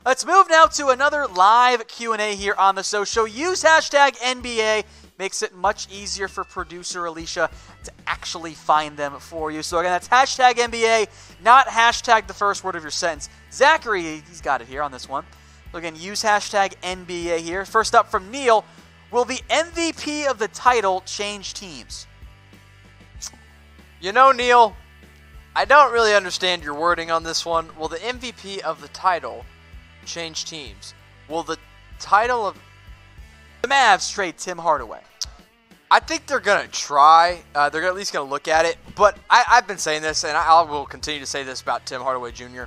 Let's move now to another live Q&A here on the show. Use hashtag NBA. Makes it much easier for producer Alicia to actually find them for you. So again, that's hashtag NBA, not hashtag the first word of your sentence. Zachary, he's got it here on this one. So again, use hashtag NBA here. First up from Neal, will the MVP of the title change teams? You know, Neal, I don't really understand your wording on this one. Will the MVP of the title change teams? Will the title of the Mavs trade Tim Hardaway? I think they're going to try. They're at least going to look at it. But I've been saying this, and I will continue to say this about Tim Hardaway Jr.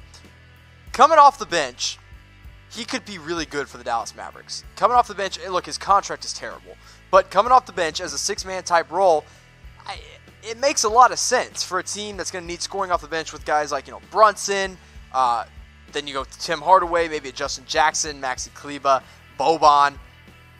Coming off the bench, he could be really good for the Dallas Mavericks. Coming off the bench, look, his contract is terrible. But coming off the bench as a six-man type role, it makes a lot of sense for a team that's going to need scoring off the bench with guys like, Brunson. Then you go to Tim Hardaway, maybe a Justin Jackson, Maxi Kleber, Boban.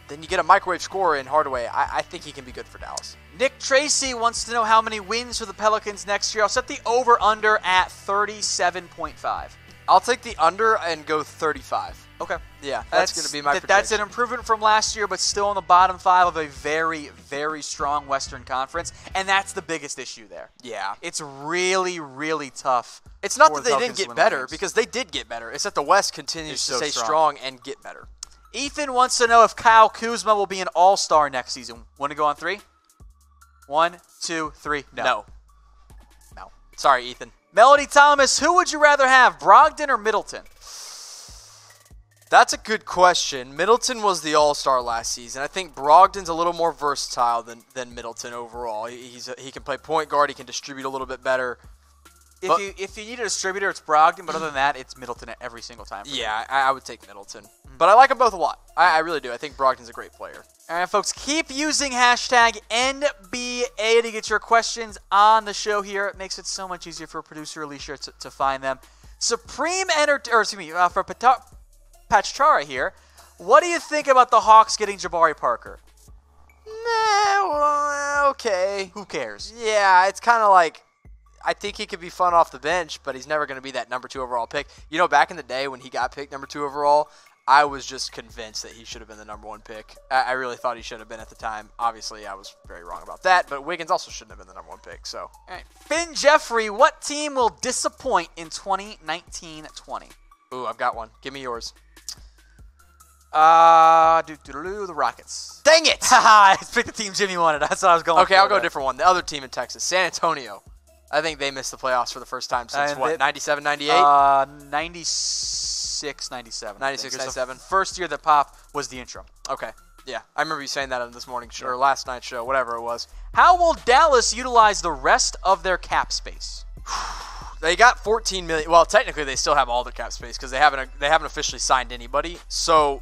Then you get a microwave scorer in Hardaway. I think he can be good for Dallas. Nick Tracy wants to know how many wins for the Pelicans next year. I'll set the over-under at 37.5. I'll take the under and go 35. Okay. Yeah, that's going to be my prediction. That's an improvement from last year, but still in the bottom 5 of a very, very strong Western Conference, and that's the biggest issue there. Yeah. It's really, really tough. It's not that they didn't get better, because they did get better. It's that the West continues to stay strong and get better. Ethan wants to know if Kyle Kuzma will be an all-star next season. Want to go on 3? 1, 2, 3. No. Sorry, Ethan. Melody Thomas, who would you rather have, Brogdon or Middleton? That's a good question. Middleton was the all-star last season. I think Brogdon's a little more versatile than Middleton overall. He can play point guard. He can distribute a little bit better. If you need a distributor, it's Brogdon, but other than that, it's Middleton every single time. Yeah, I would take Middleton. But I like them both a lot. I really do. I think Brogdon's a great player. All right, folks, keep using hashtag NBA to get your questions on the show here. It makes it so much easier for producer Alicia to find them. For Pachara here, what do you think about the Hawks getting Jabari Parker? Well, okay. Who cares? Yeah, it's kind of like, I think he could be fun off the bench, but he's never going to be that number 2 overall pick. Back in the day when he got picked number 2 overall, I was just convinced that he should have been the number 1 pick. I really thought he should have been at the time. Obviously, I was very wrong about that, but Wiggins also shouldn't have been the number 1 pick. So, all right. Finn Jeffrey, what team will disappoint in 2019-20? Ooh, I've got one. Give me yours. The Rockets. Dang it! Haha, I picked the team Jimmy wanted. That's what I was going for. Okay, I'll go a different one. The other team in Texas, San Antonio. I think they missed the playoffs for the first time since, 97, 98? 96, 97. 96, 97. First year that popped was the intro. Okay. Yeah, I remember you saying that on this morning's show, or last night's show, whatever it was. How will Dallas utilize the rest of their cap space? They got $14 million. Well, technically, they still have all the cap space because they haven't officially signed anybody. So,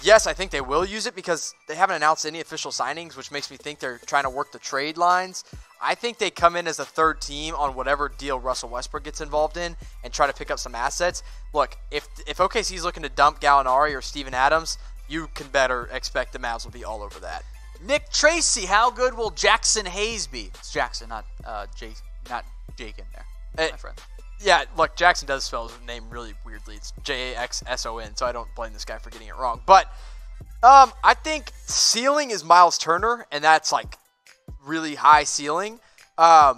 yes, I think they will use it because they haven't announced any official signings, which makes me think they're trying to work the trade lines. I think they come in as a third team on whatever deal Russell Westbrook gets involved in and try to pick up some assets. Look, if OKC's looking to dump Gallinari or Steven Adams, you can better expect the Mavs will be all over that. Nick Tracy, how good will Jackson Hayes be? It's Jackson, not Jake in there, my friend. Yeah, look, Jackson does spell his name really weirdly. It's Jaxson, so I don't blame this guy for getting it wrong. But I think ceiling is Miles Turner, and that's like really high ceiling. I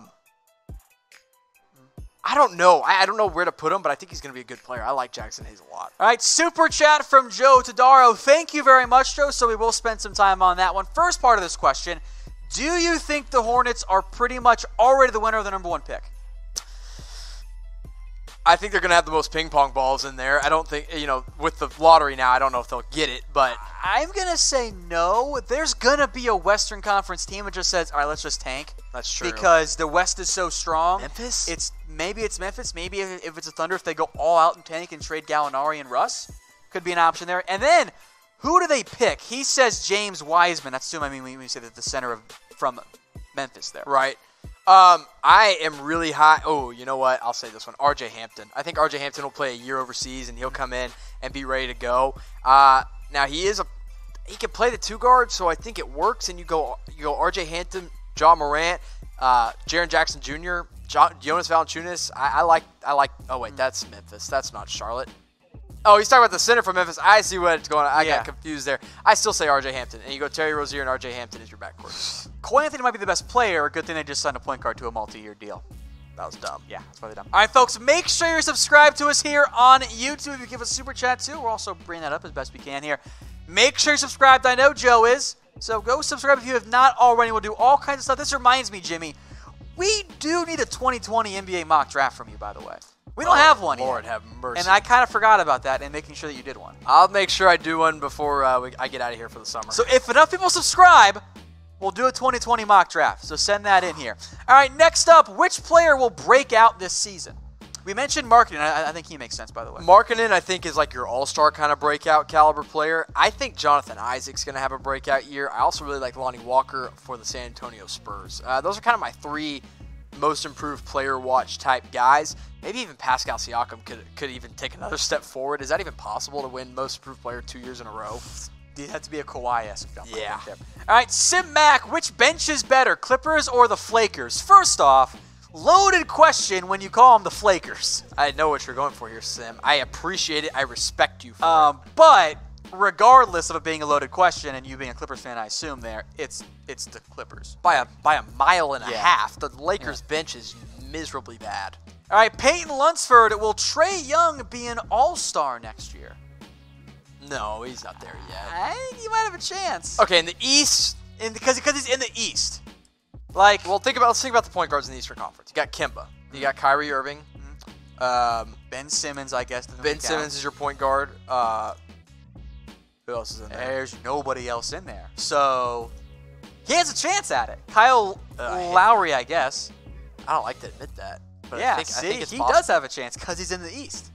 don't know. I don't know where to put him, but I think he's going to be a good player. I like Jackson Hayes a lot. All right, super chat from Joe Todaro. Thank you very much, Joe. So we will spend some time on that one. First part of this question, do you think the Hornets are pretty much already the winner of the number 1 pick? I think they're going to have the most ping pong balls in there. I don't think, with the lottery now, I don't know if they'll get it, but I'm going to say no. There's going to be a Western Conference team that just says, all right, let's just tank. That's true. Because the West is so strong. Memphis? Maybe it's Memphis. Maybe if it's a Thunder, if they go all out and tank and trade Gallinari and Russ, could be an option there. And then, who do they pick? He says James Wiseman. That's what I mean when you say that the center from Memphis there. Right. I am really high. Oh, you know what? I'll say this one. RJ Hampton. I think RJ Hampton will play a year overseas, and he'll come in and be ready to go. Now, he can play the 2 guard, so I think it works. And you go RJ Hampton, John Morant, Jaren Jackson Jr., Jonas Valanciunas. I like. Oh wait, that's Memphis. That's not Charlotte. Oh, he's talking about the center from Memphis. I see what's going on. I got confused there. I still say R.J. Hampton. And you go Terry Rozier and R.J. Hampton is your backcourt. Cole Anthony might be the best player. Good thing they just signed a point guard to a multi-year deal. That was dumb. Yeah, that's why they're dumb. All right, folks, make sure you're subscribed to us here on YouTube. If you give us a super chat, too, we'll also bring that up as best we can here. Make sure you're subscribed. I know Joe is. So go subscribe if you have not already. We'll do all kinds of stuff. This reminds me, Jimmy, we do need a 2020 NBA mock draft from you, by the way. We don't have one Lord yet. have mercy. And I kind of forgot about that and making sure that you did one. I'll make sure I do one before I get out of here for the summer. So if enough people subscribe, we'll do a 2020 mock draft. So send that in here. All right, next up, which player will break out this season? We mentioned Markkanen. I think he makes sense, by the way. Markkanen, I think, is like your all-star kind of breakout caliber player. I think Jonathan Isaac's going to have a breakout year. I also really like Lonnie Walker for the San Antonio Spurs. Those are kind of my three most improved player watch type guys. Maybe even Pascal Siakam could even take another step forward. Is that even possible to win most improved player 2 years in a row? It had to be a Kawhi-esque jump. Yeah. There. All right, Sim Mac, which bench is better, Clippers or the Flakers? First off, loaded question when you call them the Flakers. I know what you're going for here, Sim. I appreciate it. I respect you for it. But regardless of it being a loaded question and you being a Clippers fan, I assume it's the Clippers. By a mile and a half. The Lakers bench is miserably bad. All right, Peyton Lunsford, will Trae Young be an all-star next year? No, he's not there yet. I think he might have a chance. Okay, in the East, because he's in the East. Let's think about the point guards in the Eastern Conference. You got Kemba. You got Kyrie Irving. Ben Simmons, I guess. Ben Simmons is your point guard. Who else is in there? There's nobody else in there. So he has a chance at it. Kyle Lowry, I guess. I don't like to admit that. But yeah, I think it's he possible. does have a chance because he's in the East.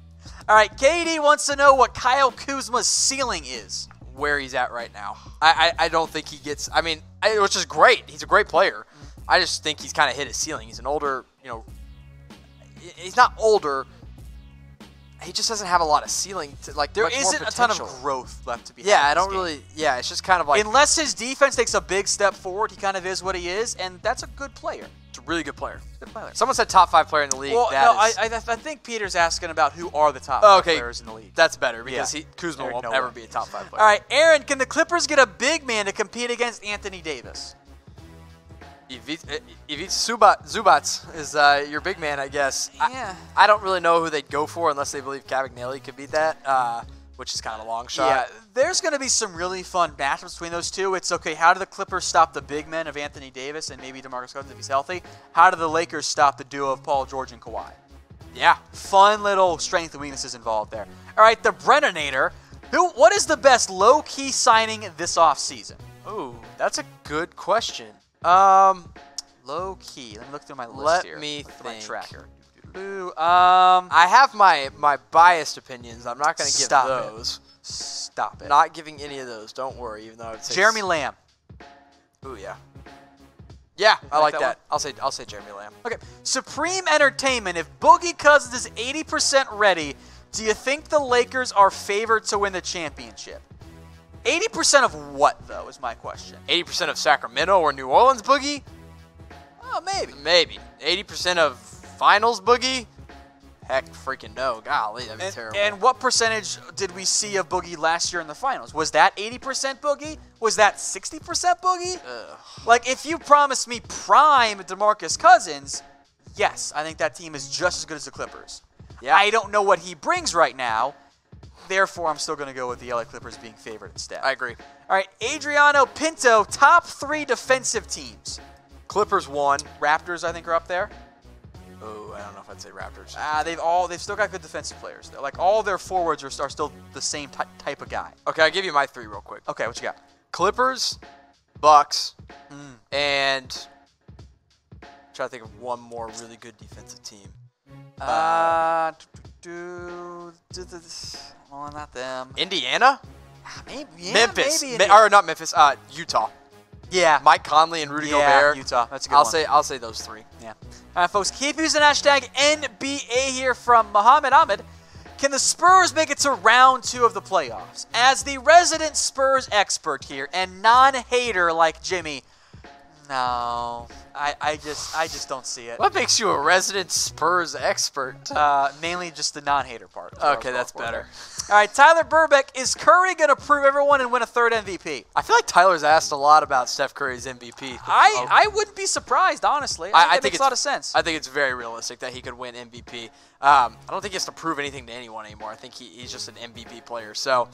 All right, KD wants to know what Kyle Kuzma's ceiling is. Where he's at right now. I don't think he gets, which is great. He's a great player. I just think he's kind of hit his ceiling. He's an older, he's not older. He just doesn't have a lot of ceiling. There isn't a ton of growth left to be had. Yeah, I don't really, it's just kind of like. Unless his defense takes a big step forward, he kind of is what he is, and that's a good player. It's a really good player. Good player. Someone said top 5 player in the league. Well, I think Peter's asking about who are the top 5 players in the league. That's better because Kuzma won't ever be a top 5 player. All right, Aaron, can the Clippers get a big man to compete against Anthony Davis? Ivica Zubac is your big man, I guess. Yeah. I don't really know who they'd go for unless they believe Cavagnelli could beat that, which is kind of a long shot. Yeah, there's going to be some really fun matchups between those two. It's okay, how do the Clippers stop the big men of Anthony Davis and maybe DeMarcus Cousins if he's healthy? How do the Lakers stop the duo of Paul George and Kawhi? Yeah. Fun little strength and weaknesses involved there. All right, the Brennanator. What is the best low-key signing this offseason? Ooh, that's a good question. Low key. Let me look through my list here. Let me think. My tracker. I have my biased opinions. I'm not going to give those. Stop it. Not giving any of those. Don't worry. Even though I would say Jeremy Lamb. Ooh, yeah. Yeah, I like that. I'll say Jeremy Lamb. Okay. Supreme Entertainment. If Boogie Cousins is 80% ready, do you think the Lakers are favored to win the championship? 80% of what, though, is my question. 80% of Sacramento or New Orleans Boogie? Oh, maybe. Maybe. 80% of Finals Boogie? Heck freaking no. Golly, that'd be terrible. And what percentage did we see of Boogie last year in the Finals? Was that 80% Boogie? Was that 60% Boogie? Ugh. Like, if you promise me prime DeMarcus Cousins, yes, I think that team is just as good as the Clippers. Yeah. I don't know what he brings right now. Therefore, I'm still going to go with the LA Clippers being favored instead. I agree. All right, Adriano Pinto, top 3 defensive teams. Clippers 1. Raptors, I think, are up there. Oh, I don't know if I'd say Raptors. They've still got good defensive players. Like, all their forwards are still the same type of guy. Okay, I'll give you my 3 real quick. Okay, what you got? Clippers, Bucks, and I'm trying to think of one more really good defensive team. Well, not them. Indiana? Maybe, yeah, Memphis. Maybe Or not Memphis, Utah. Yeah. Mike Conley and Rudy Gobert. Utah. That's a good one. I'll say those 3. Yeah. All right, folks, keep using hashtag NBA here from Muhammad Ahmed. Can the Spurs make it to round 2 of the playoffs? As the resident Spurs expert here and non-hater like Jimmy, No, I just don't see it. What makes you a resident Spurs expert? Mainly just the non-hater part. Okay, that's better. All right, Tyler Burbeck, is Curry going to prove everyone and win a third MVP? I feel like Tyler's asked a lot about Steph Curry's MVP. I wouldn't be surprised, honestly. I think it makes a lot of sense. I think it's very realistic that he could win MVP. I don't think he has to prove anything to anyone anymore. I think he's just an MVP player. So,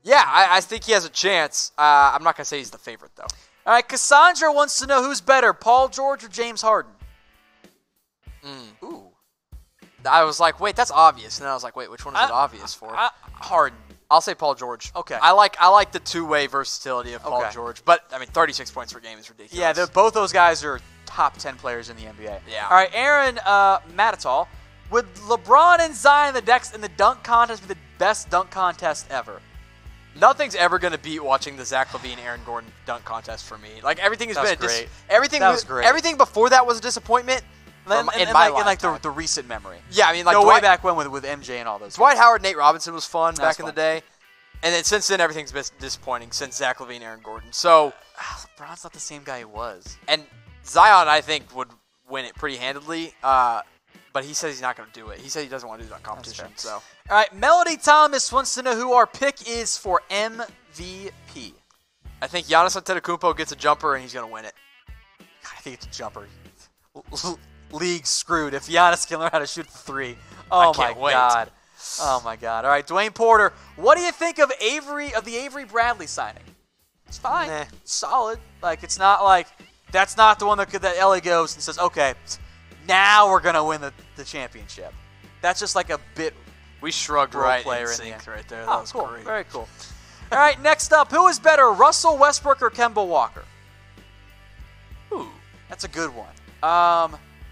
yeah, I think he has a chance. I'm not going to say he's the favorite, though. All right, Cassandra wants to know who's better, Paul George or James Harden? Ooh. I was like, wait, that's obvious. And then I was like, wait, which one is it obvious for? Harden. I'll say Paul George. Okay. I like the two-way versality of Paul George. But, 36 points per game is ridiculous. Yeah, both those guys are top 10 players in the NBA. Yeah. All right, Aaron Matatal, would LeBron and Zion in the dunk contest be the best dunk contest ever? Nothing's ever going to beat watching the Zach LaVine, Aaron Gordon dunk contest for me. Like, everything has been great. Everything was great. Everything before that was a disappointment. In the recent memory. Yeah, I mean, like way back when with MJ and all those. Dwight Howard, Nate Robinson was fun back in the day, and then since then everything's been disappointing since Zach LaVine, Aaron Gordon. So LeBron's not the same guy he was. And Zion, I think, would win it pretty handedly. But he says he's not going to do it. He said he doesn't want to do that competition. So, all right, Melody Thomas wants to know who our pick is for MVP. I think Giannis Antetokounmpo gets a jumper and he's going to win it. I think it's a jumper. League screwed if Giannis can learn how to shoot three. Oh my God. Oh my God. All right, Dwayne Porter, what do you think of the Avery Bradley signing? It's fine. It's solid. Like, it's not like that's not the one that LA goes and says, okay, now we're gonna win the championship. That's just like a bit. We shrugged right player in sync right there. That was cool. Great. Very cool. All right, next up, who is better, Russell Westbrook or Kemba Walker? Ooh, that's a good one.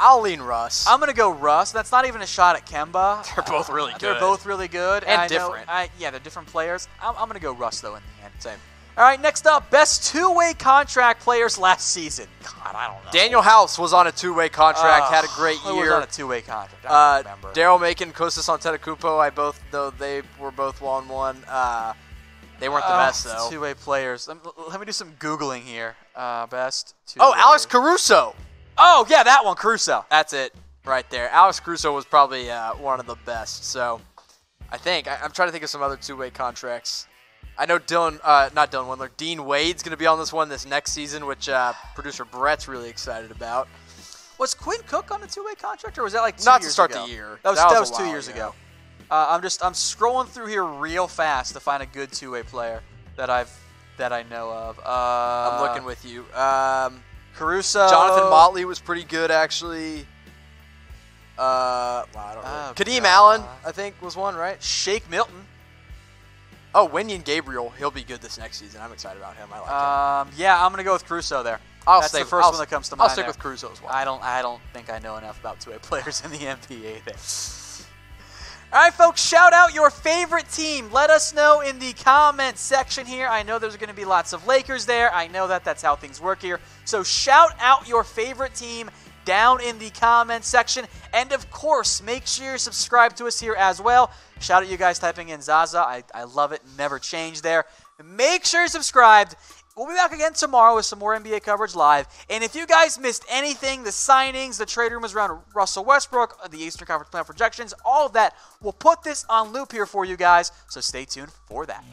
I'll lean Russ. I'm going to go Russ. That's not even a shot at Kemba. They're both really good. They're both really good. And different. They're different players. I'm going to go Russ, though, in the end. Same. All right, next up, best two-way contract players last season. God, I don't know. Daniel House was on a two-way contract, had a great year. He was on a two-way contract. I don't remember. Daryl Macon, Kostas Antetokounmpo, though they were both 1-1. They weren't the best, though. Two-way players. Let me do some Googling here. Best two-way. Oh, Alex Caruso. Oh, yeah, that one, Caruso. That's it right there. Alex Caruso was probably one of the best. So I think I'm trying to think of some other two-way contracts. I know not Dylan Windler, Dean Wade's going to be on this one this next season, which producer Brett's really excited about. Was Quinn Cook on a two-way contract, or was that like 2 years ago? Not to start the year. That was 2 years ago. I'm scrolling through here real fast to find a good two-way player that I know of. I'm looking with you. Caruso. Jonathan Motley was pretty good, actually. I don't know. Kadeem Allen, I think, was one, right? Shake Milton. Oh, Wenyan Gabriel. He'll be good this next season. I'm excited about him. I like him. Yeah, I'm going to go with Caruso there. That's the first one that comes to mind. I'll stick with Caruso as well. I don't think I know enough about two-way players in the NBA there. All right, folks, shout out your favorite team. Let us know in the comments section here. I know there's going to be lots of Lakers there. I know that's how things work here. So shout out your favorite team down in the comments section. And, of course, make sure you subscribe to us here as well. Shout out you guys typing in Zaza. I love it. Never change there. Make sure you're subscribed. We'll be back again tomorrow with some more NBA coverage live. And if you guys missed anything, the signings, the trade rumors around Russell Westbrook, the Eastern Conference playoff projections, all of that, we'll put this on loop here for you guys. So stay tuned for that.